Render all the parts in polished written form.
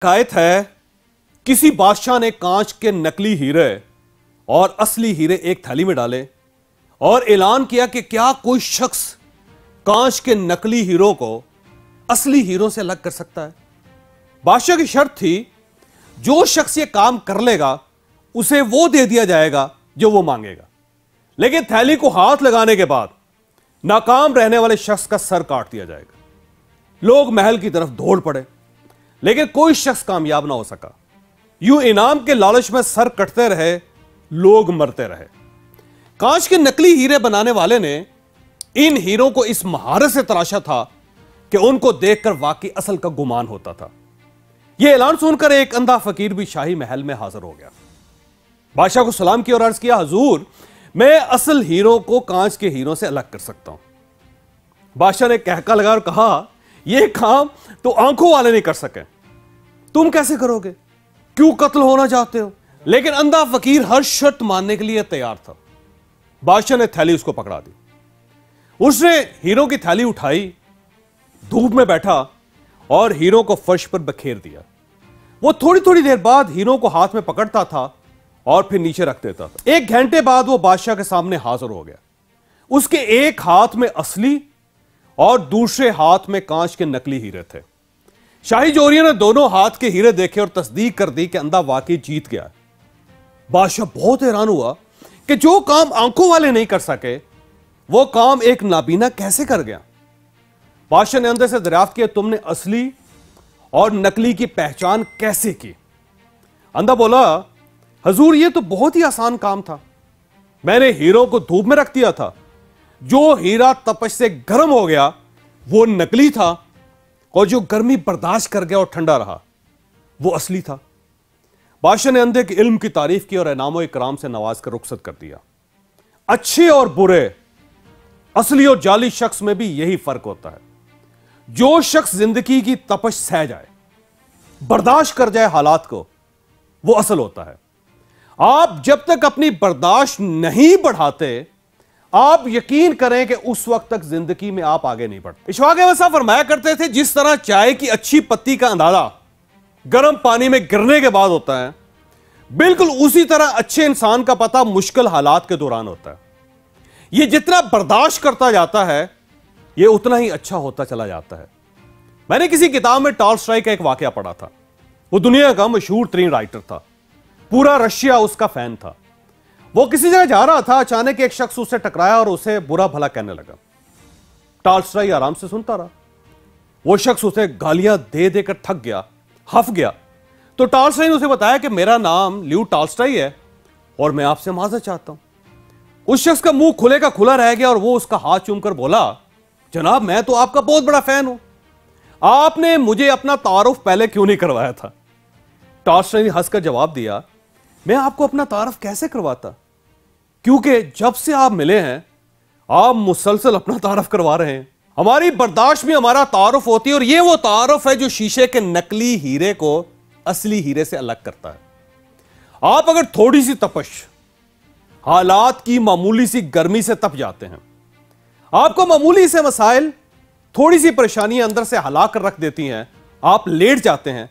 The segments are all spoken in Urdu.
حکایت ہے، کسی بادشاہ نے کانچ کے نکلی ہیرے اور اصلی ہیرے ایک تھیلی میں ڈالے اور اعلان کیا کہ کیا کوئی شخص کانچ کے نکلی ہیروں کو اصلی ہیروں سے الگ کر سکتا ہے۔ بادشاہ کی شرط تھی جو شخص یہ کام کر لے گا اسے وہ دے دیا جائے گا جو وہ مانگے گا، لیکن تھیلی کو ہاتھ لگانے کے بعد ناکام رہنے والے شخص کا سر کاٹ دیا جائے گا۔ لوگ محل کی طرف دوڑ پڑے لیکن کوئی شخص کامیاب نہ ہو سکا۔ یوں انعام کے لالچ میں سر کٹتے رہے، لوگ مرتے رہے۔ کانچ کے نکلی ہیرے بنانے والے نے ان ہیروں کو اس مہارت سے تراشا تھا کہ ان کو دیکھ کر واقعی اصل کا گمان ہوتا تھا۔ یہ اعلان سن کر ایک اندھا فقیر بھی شاہی محل میں حاضر ہو گیا۔ بادشاہ کو سلام کیا اور عرض کیا، حضور میں اصل ہیروں کو کانچ کے ہیروں سے الگ کر سکتا ہوں۔ بادشاہ نے کہکا لگا اور کہا، یہ کام تو آنکھوں والے نہیں کر سکے، تم کیسے کرو گے؟ کیوں قتل ہونا چاہتے ہو؟ لیکن اندھا فقیر ہر شرط ماننے کے لیے تیار تھا۔ بادشاہ نے تھیلی اس کو پکڑا دی، اس نے ہیروں کی تھیلی اٹھائی، دھوپ میں بیٹھا اور ہیروں کو فرش پر بکھیر دیا۔ وہ تھوڑی تھوڑی دیر بعد ہیروں کو ہاتھ میں پکڑتا تھا اور پھر نیچے رکھ دیتا تھا۔ ایک گھنٹے بعد وہ بادشاہ کے سامنے حاضر ہو گیا۔ اس کے ایک ہاتھ میں اصلی اور دوسرے ہاتھ میں کانچ کے نکلی ہیرے تھے۔ شاہی جوریوں نے دونوں ہاتھ کے ہیرے دیکھے اور تصدیق کر دی کہ اندھا واقعی جیت گیا۔ بادشاہ بہت حیران ہوا کہ جو کام آنکھوں والے نہیں کر سکے وہ کام ایک نابینا کیسے کر گیا۔ بادشاہ نے اندھے سے دریافت کیا، تم نے اصلی اور نکلی کی پہچان کیسے کی؟ اندھا بولا، حضور یہ تو بہت ہی آسان کام تھا، میں نے ہیروں کو دھوپ میں رکھ دیا تھا، جو ہیرا تپش سے گرم ہو گیا وہ نکلی تھا اور جو گرمی برداشت کر گیا اور ٹھنڈا رہا وہ اصلی تھا۔ بادشاہ نے اندھے کے علم کی تعریف کی اور انعام و اکرام سے نواز کر رخصت کر دیا۔ اچھے اور برے، اصلی اور جعلی شخص میں بھی یہی فرق ہوتا ہے۔ جو شخص زندگی کی تپش سہ جائے، برداشت کر جائے حالات کو، وہ اصل ہوتا ہے۔ آپ جب تک اپنی برداشت نہیں بڑھاتے، آپ یقین کریں کہ اس وقت تک زندگی میں آپ آگے نہیں بڑھتے۔ اشفاق احمد صاحب فرمایا کرتے تھے، جس طرح چائے کی اچھی پتی کا اندازہ گرم پانی میں گرنے کے بعد ہوتا ہے، بالکل اسی طرح اچھے انسان کا پتہ مشکل حالات کے دوران ہوتا ہے۔ یہ جتنا برداشت کرتا جاتا ہے یہ اتنا ہی اچھا ہوتا چلا جاتا ہے۔ میں نے کسی کتاب میں ٹالسٹائی کا ایک واقعہ پڑھا تھا۔ وہ دنیا کا مشہور ترین رائٹر تھا، پورا رشیا اس کا فین تھا۔ وہ کسی جگہ جا رہا تھا، اچانک ایک شخص اسے ٹکرایا اور اسے برا بھلا کہنے لگا۔ ٹالسٹائی آرام سے سنتا رہا۔ وہ شخص اسے گالیاں دے دے کر تھک گیا، ہف گیا۔ تو ٹالسٹائی نے اسے بتایا کہ میرا نام لیو ٹالسٹائی ہے اور میں آپ سے معذرت چاہتا ہوں۔ اس شخص کا منہ کھلے کا کھلا رہ گیا اور وہ اس کا ہاتھ چوم کر بولا، جناب میں تو آپ کا بہت بڑا فین ہوں، آپ نے مجھے اپنا تعارف پہلے کیوں نہیں کروایا تھا؟ ٹالسٹائی نے ہنس کر جواب دیا، میں آپ کو اپنا تعارف کیسے کرواتا، کیونکہ جب سے آپ ملے ہیں آپ مسلسل اپنا تعارف کروا رہے ہیں۔ ہماری برداشت میں ہمارا تعارف ہوتی ہے اور یہ وہ تعارف ہے جو شیشے کے نکلی ہیرے کو اصلی ہیرے سے الگ کرتا ہے۔ آپ اگر تھوڑی سی تپش، حالات کی معمولی سی گرمی سے تپ جاتے ہیں، آپ کو معمولی سے مسائل، تھوڑی سی پریشانیاں اندر سے ہلا کر رکھ دیتی ہیں، آپ لیٹ جاتے ہیں،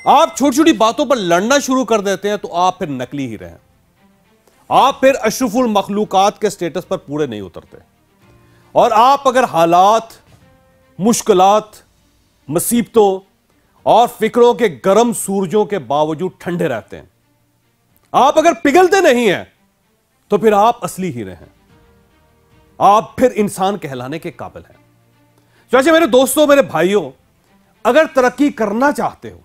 آپ چھوٹی چھوٹی باتوں پر لڑنا شروع کر دیتے ہیں، تو آپ پھر نکلی ہی رہے ہیں۔ آپ پھر اشرف المخلوقات کے سٹیٹس پر پورے نہیں اترتے۔ اور آپ اگر حالات، مشکلات، مصیبتوں اور فکروں کے گرم سورجوں کے باوجود ٹھنڈے رہتے ہیں، آپ اگر پگھلتے نہیں ہیں، تو پھر آپ اصلی ہیرے ہیں، آپ پھر انسان کہلانے کے قابل ہیں۔ چاچا میرے دوستوں، میرے بھائیوں، اگر ترقی کرنا چاہتے ہو،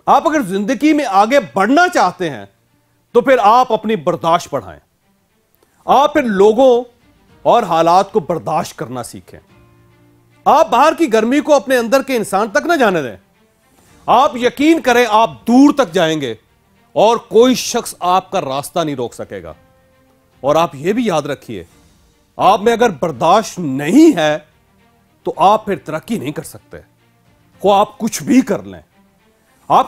آپ اگر زندگی میں آگے بڑھنا چاہتے ہیں، تو پھر آپ اپنی برداشت بڑھائیں۔ آپ پھر لوگوں اور حالات کو برداشت کرنا سیکھیں۔ آپ باہر کی گرمی کو اپنے اندر کے انسان تک نہ جانے دیں۔ آپ یقین کریں آپ دور تک جائیں گے اور کوئی شخص آپ کا راستہ نہیں روک سکے گا۔ اور آپ یہ بھی یاد رکھیے، آپ میں اگر برداشت نہیں ہے تو آپ پھر ترقی نہیں کر سکتے، خواہ آپ کچھ بھی کر لیں۔ آپ